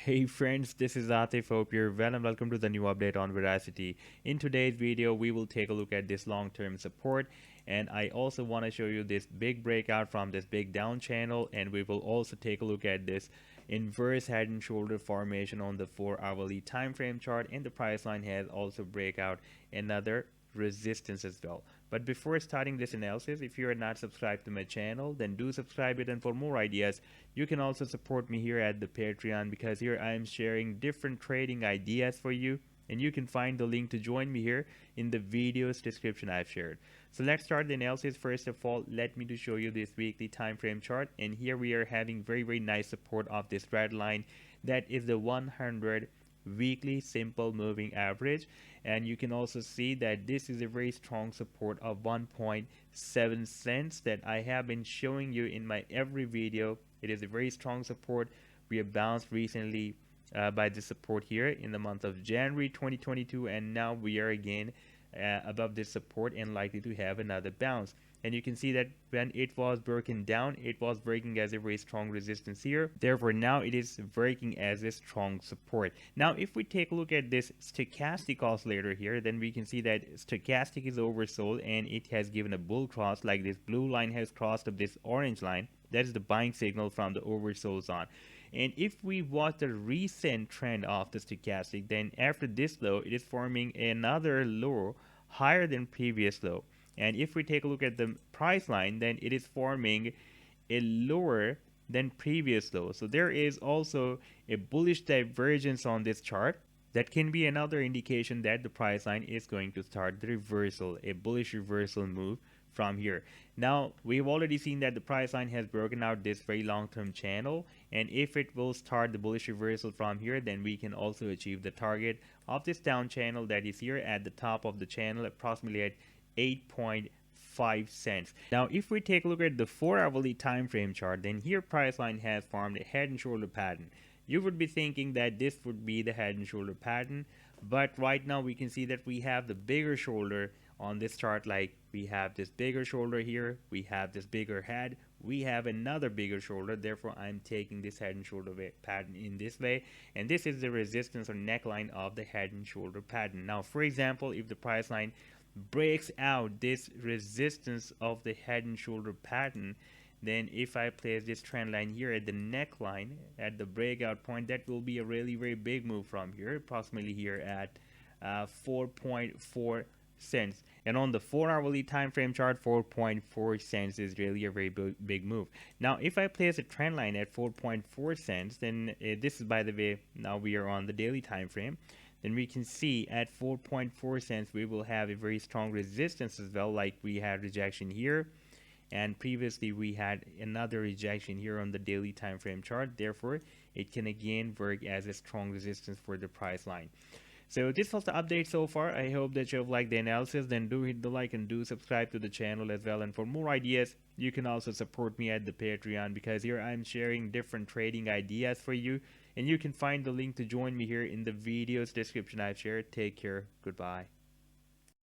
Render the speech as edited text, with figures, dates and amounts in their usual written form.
Hey friends, this is Atif. Hope you're well and welcome to the new update on Verasity. In today's video, we will take a look at this long-term support, and I also want to show you this big breakout from this big down channel, and we will also take a look at this inverse head and shoulder formation on the 4-hourly time frame chart, and the price line has also breakout another resistance as well. But before starting this analysis, if you are not subscribed to my channel, then do subscribe it, and for more ideas you can also support me here at the Patreon, because here I am sharing different trading ideas for you, and you can find the link to join me here in the video's description I've shared. So let's start the analysis. First of all, let me to show you this weekly time frame chart, and here we are having very nice support of this red line, that is the 100 weekly simple moving average, and you can also see that this is a very strong support of 1.7 cents that I have been showing you in my every video. It is a very strong support. We have bounced recently by the support here in the month of January 2022, and now we are again above this support and likely to have another bounce. And you can see that when it was broken down, it was breaking as a very strong resistance here. Therefore now it is breaking as a strong support. Now if we take a look at this stochastic oscillator here, then we can see that stochastic is oversold and it has given a bull cross, like this blue line has crossed up this orange line. That is the buying signal from the oversold zone. And if we watch the recent trend of the stochastic, then after this low, it is forming another low higher than previous low. And if we take a look at the price line, then it is forming a lower than previous low. So there is also a bullish divergence on this chart. That can be another indication that the price line is going to start the reversal, a bullish reversal move from here. Now we've already seen that the price line has broken out this very long-term channel, and if it will start the bullish reversal from here, then we can also achieve the target of this down channel that is here at the top of the channel, approximately at 8.5 cents. Now if we take a look at the 4-hourly time frame chart, then here price line has formed a head and shoulder pattern. You would be thinking that this would be the head and shoulder pattern, but right now we can see that we have the bigger shoulder on this chart. Like we have this bigger shoulder here, we have this bigger head, we have another bigger shoulder. Therefore I'm taking this head and shoulder pattern in this way, and this is the resistance or neckline of the head and shoulder pattern. Now for example, if the price line breaks out this resistance of the head and shoulder pattern, then if I place this trend line here at the neckline at the breakout point, that will be a really very big move from here, approximately here at 4.4 cents. And on the 4-hourly time frame chart, 4.4 cents is really a very big move. Now if I place a trend line at 4.4 cents, then this is, by the way, now we are on the daily time frame, then we can see at 4.4 cents we will have a very strong resistance as well. Like we had rejection here, and previously we had another rejection here on the daily time frame chart. Therefore it can again work as a strong resistance for the price line. So this was the update so far. I hope that you have liked the analysis. Then do hit the like and do subscribe to the channel as well. And for more ideas, you can also support me at the Patreon, because here I'm sharing different trading ideas for you, and you can find the link to join me here in the video's description I've shared. Take care. Goodbye.